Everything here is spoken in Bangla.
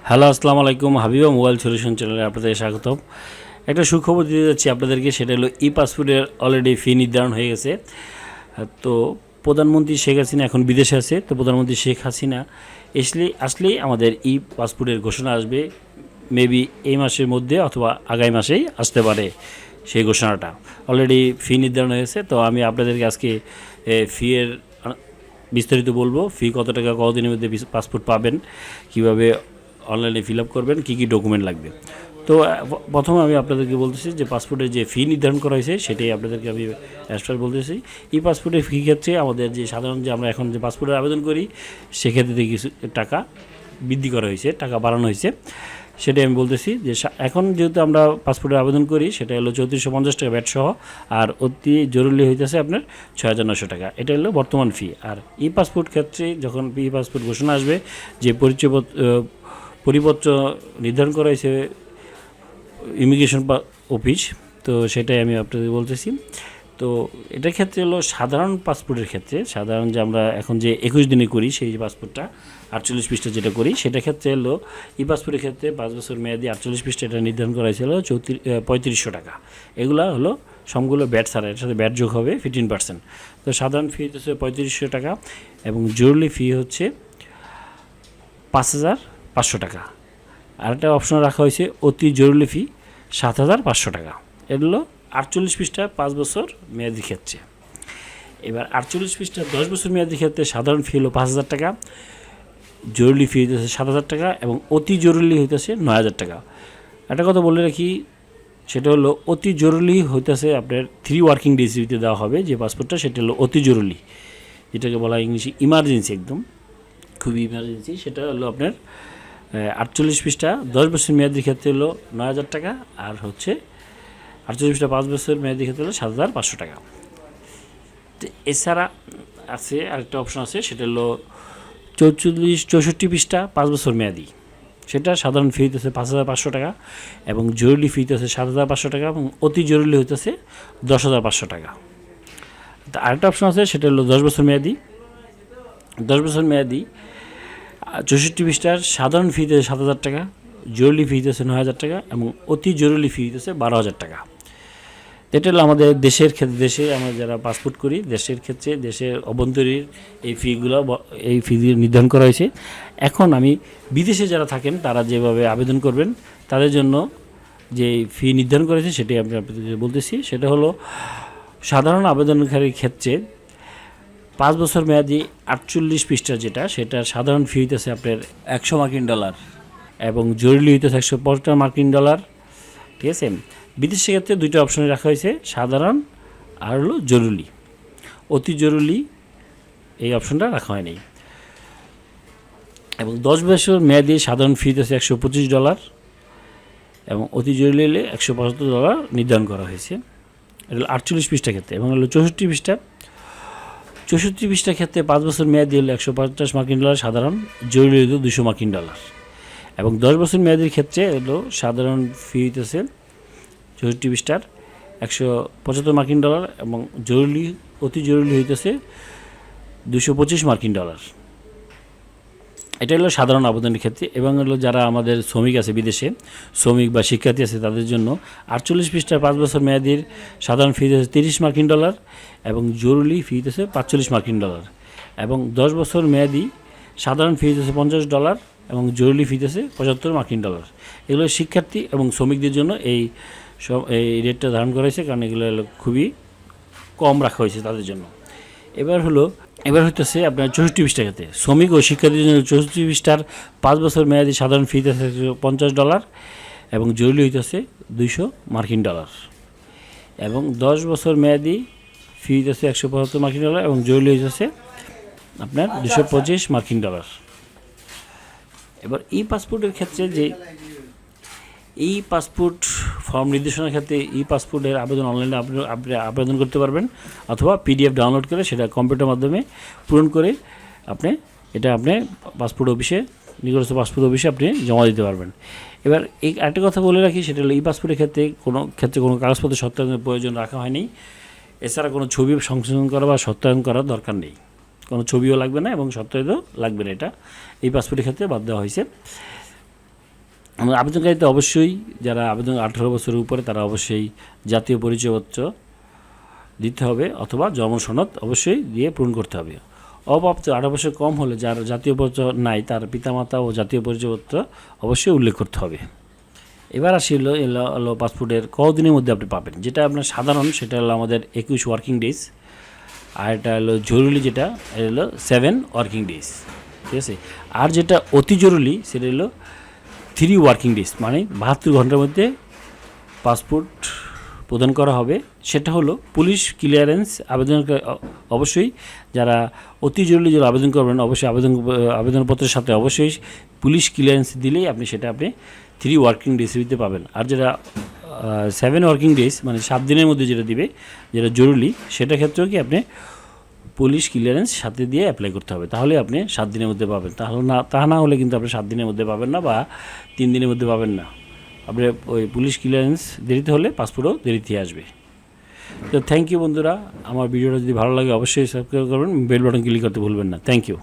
হ্যালো, আসসালামু আলাইকুম। হাবিবা মোবাইল সলিউশন চ্যানেলে আপনাদের স্বাগতম। একটা সুখবর দিতে যাচ্ছি আপনাদেরকে, সেটা হলো ই পাসপোর্টের অলরেডি ফি নির্ধারণ হয়ে গেছে। তো প্রধানমন্ত্রী শেখ হাসিনা এখন বিদেশে আছে, তো প্রধানমন্ত্রী শেখ হাসিনা আসলেই আমাদের ই পাসপোর্টের ঘোষণা আসবে। মেবি এই মাসের মধ্যে অথবা আগামী মাসেই আসতে পারে সেই ঘোষণাটা। অলরেডি ফি নির্ধারণ হয়েছে, তো আমি আপনাদেরকে আজকে ফি এর বিস্তারিত বলবো। ফি কত টাকা, কতদিনের মধ্যে পাসপোর্ট পাবেন, কীভাবে অনলাইনে ফিল আপ করবেন, কী কী ডকুমেন্ট লাগবে। তো প্রথমে আমি আপনাদেরকে বলতেছি যে পাসপোর্টের যে ফি নির্ধারণ করা হয়েছে সেটাই আপনাদেরকে আমি অ্যাস্ট্রাল বলতেছি। ই পাসপোর্টের ফি ক্ষেত্রে আমাদের যে সাধারণ যে আমরা এখন যে পাসপোর্টের আবেদন করি সেক্ষেত্রে কিছু টাকা বৃদ্ধি করা হয়েছে, টাকা বাড়ানো হয়েছে, সেটাই আমি বলতেছি। যে এখন যেহেতু আমরা পাসপোর্টের আবেদন করি সেটা হলো 3450 টাকা ব্যাট সহ, আর অতি জরুরি হইতেছে আপনার 6900 টাকা। এটা হলো বর্তমান ফি। আর ই পাসপোর্ট ক্ষেত্রে যখন ই পাসপোর্ট ঘোষণা আসবে, যে পরিপত্র নির্ধারণ করা হয়েছে ইমিগ্রেশন অফিস, তো সেটাই আমি আপনাদের বলতেছি। তো এটার ক্ষেত্রে হলো সাধারণ পাসপোর্টের ক্ষেত্রে, সাধারণ যে আমরা এখন যে 21 দিনে করি সেই পাসপোর্টটা 48 পৃষ্ঠা যেটা করি, সেটা ক্ষেত্রে হলো ই পাসপোর্টের ক্ষেত্রে 5 বছর মেয়াদি 48 পৃষ্ঠা এটা নির্ধারণ করা হয়েছিল 3500 টাকা। এগুলো হলো সবগুলো ব্যাট ছাড়া, এর সাথে ব্যাট যোগ হবে 15%। তো সাধারণ ফি হচ্ছে 3500 টাকা এবং জরুরি ফি হচ্ছে 5500 টাকা। আরেকটা অপশন রাখা হয়েছে অতি জরুরি ফি 7500 টাকা। এগুলো 48 পৃষ্ঠা 5 বছর মেয়াদি ক্ষেত্রে। এবার 48 পৃষ্ঠা 10 বছর মেয়াদি ক্ষেত্রে সাধারণ ফি হলো 5000 টাকা, জরুরি ফি হইতেছে 7000 টাকা এবং অতি জরুরি হইতেছে 9000 টাকা। একটা কথা বলে রাখি, সেটা হলো অতি জরুরি হইতেছে আপনার 3 ওয়ার্কিং ডেজ দিতে দেওয়া হবে যে পাসপোর্টটা, সেটা হলো অতি জরুরি, যেটাকে বলা হয় ইংলিশে ইমার্জেন্সি, একদম খুবই ইমার্জেন্সি। সেটা হলো আপনার 48 পৃষ্ঠা 10 বছর মেয়াদির ক্ষেত্রে হলো 9000 টাকা, আর হচ্ছে 48 পৃষ্ঠা 5 বছর মেয়াদির ক্ষেত্রে হলো 7500 টাকা। তো এছাড়া আছে আরেকটা অপশন আছে, সেটা হলো 64 পৃষ্ঠা 5 বছর মেয়াদি, সেটা সাধারণ ফি হইতেছে 5500 টাকা এবং জরুরি ফি হইতেছে 7500 টাকা এবং অতি জরুরি হইতেছে 10500 টাকা। তো আরেকটা অপশন আছে, সেটা হলো 10 বছর মেয়াদি। 10 বছর মেয়াদি 64 পৃষ্ঠার সাধারণ ফি হইতেছে 7000 টাকা, জরুরি ফি হইতেছে 9000 টাকা এবং অতি জরুরি ফি হইতেছে 12000 টাকা। এটা হলো আমাদের দেশের ক্ষেত্রে, দেশে আমরা যারা পাসপোর্ট করি দেশের ক্ষেত্রে, দেশের অভ্যন্তরীণ এই ফি নির্ধারণ করা হয়েছে। এখন আমি বিদেশে যারা থাকেন তারা যেভাবে আবেদন করবেন তাদের জন্য যে ফি নির্ধারণ করেছে সেটাই আমি আপনাদের বলতেছি। সেটা হলো সাধারণ আবেদনকারীর ক্ষেত্রে 5 বছর মেয়াদি 48 পৃষ্ঠা যেটা, সেটার সাধারণ ফি হইতেছে আপনার $100 এবং জরুরি হইতেছে $150, ঠিক আছে। বিদেশের ক্ষেত্রে দুইটা অপশনে রাখা হয়েছে, সাধারণ আর হলো জরুরি। অতি জরুরি এই অপশনটা রাখা হয়নি। এবং 10 বছর মেয়াদি সাধারণ ফি হচ্ছে $125 এবং অতি জরুরি হলে $175 নির্ধারণ করা হয়েছে। এটা হলো 48 পৃষ্ঠার ক্ষেত্রে। এবং হলো 64 পৃষ্ঠার ক্ষেত্রে 5 বছর মেয়াদি হলো $150 সাধারণ, জরুরি হলো $200 এবং 10 বছর মেয়াদির ক্ষেত্রে হলো সাধারণ ফি হইতেছে 64 পৃষ্ঠার $175 এবং অতি জরুরি হইতেছে $225। এটা হলো সাধারণ আবেদনের ক্ষেত্রে। এবং হলো যারা আমাদের শ্রমিক আছে বিদেশে, শ্রমিক বা শিক্ষার্থী আছে তাদের জন্য 48 পৃষ্ঠার 5 বছর মেয়াদির সাধারণ ফি হচ্ছে $30 এবং জরুরি ফি হচ্ছে $45 এবং 10 বছর মেয়াদি সাধারণ ফি হচ্ছে $50 এবং জরুরি ফি হচ্ছে $75। এগুলো শিক্ষার্থী এবং শ্রমিকদের জন্য এই রেটটা ধারণ করা হয়েছে, কারণ এগুলো খুবই কম রাখা হয়েছে তাদের জন্য। এবার হইতেছে আপনার 64 পৃষ্ঠার ক্ষেত্রে শ্রমিক ও শিক্ষার্থীদের জন্য 64 পৃষ্ঠার 5 বছর মেয়াদি সাধারণ ফি হইতেছে $50 এবং জরুরি হইতেছে $200 এবং 10 বছর মেয়াদি ফি হইতেছে $175 এবং জরুরি হইতেছে আপনার $225। এবার ই পাসপোর্টের ক্ষেত্রে যে ই পাসপোর্ট ফর্ম নির্দেশনার ক্ষেত্রে ই পাসপোর্টের আবেদন অনলাইনে আপনি আবেদন করতে পারবেন, অথবা পিডিএফ ডাউনলোড করে সেটা কম্পিউটার মাধ্যমে পূরণ করে আপনি পাসপোর্ট অফিসে, নিকটস্থ পাসপোর্ট অফিসে আপনি জমা দিতে পারবেন। এবার এই একটা কথা বলে রাখি, সেটা হলো ই পাসপোর্টের ক্ষেত্রে কোনো কাগজপত্র সত্যায়নের প্রয়োজন রাখা হয়নি। এছাড়া কোনো ছবি সংশোধন করা বা সত্যায়ন করার দরকার নেই, কোনো ছবিও লাগবে না এবং সত্যায়িত লাগবে না, এটা এই পাসপোর্টের ক্ষেত্রে বাদ দেওয়া হয়েছে। আবেদনকারীতে অবশ্যই যারা আবেদন 18 বছরের উপরে তারা অবশ্যই জাতীয় পরিচয়পত্র দিতে হবে অথবা জন্ম সনদ অবশ্যই দিয়ে পূরণ করতে হবে। অপ্রাপ্ত 18 বছর কম হলে যার জাতীয় পরিচয় নাই তার পিতামাতা ও জাতীয় পরিচয়পত্র অবশ্যই উল্লেখ করতে হবে। এবার আসি হলো পাসপোর্টের কতদিনের মধ্যে আপনি পাবেন। যেটা আপনার সাধারণ সেটা হলো আমাদের 21 ওয়ার্কিং ডেজ, আর এটা হলো জরুরি যেটা এটা হলো 7 ওয়ার্কিং ডেজ, ঠিক আছে। আর যেটা অতি জরুরি সেটা হলো 3 ওয়ার্কিং ডেজ, মানে 72 ঘন্টার মধ্যে পাসপোর্ট প্রদান করা হবে। সেটা হলো পুলিশ ক্লিয়ারেন্স আবেদন অবশ্যই যারা অতি জরুরি যারা আবেদন করবেন অবশ্যই আবেদনপত্রের সাথে অবশ্যই পুলিশ ক্লিয়ারেন্স দিলেই আপনি 3 ওয়ার্কিং ডেজ দিতে পাবেন। আর যেটা 7 ওয়ার্কিং ডেজ মানে 7 দিনের মধ্যে যেটা দিবে যেটা জরুরি সেটা ক্ষেত্রেও কি আপনি পুলিশ ক্লিয়ারেন্স সাথে দিয়ে অ্যাপ্লাই করতে হবে, তাহলে আপনি 7 দিনের মধ্যে পাবেন। তা না হলে কিন্তু আপনি 7 দিনের মধ্যে পাবেন না বা 3 দিনের মধ্যে পাবেন না। আপনার ওই পুলিশ ক্লিয়ারেন্স দেরিতে হলে পাসপোর্টও দেরিতে আসবে। তো থ্যাংক ইউ বন্ধুরা, আমার ভিডিওটা যদি ভালো লাগে অবশ্যই সাবস্ক্রাইব করবেন, বেল বাটন ক্লিক করতে ভুলবেন না। Thank you.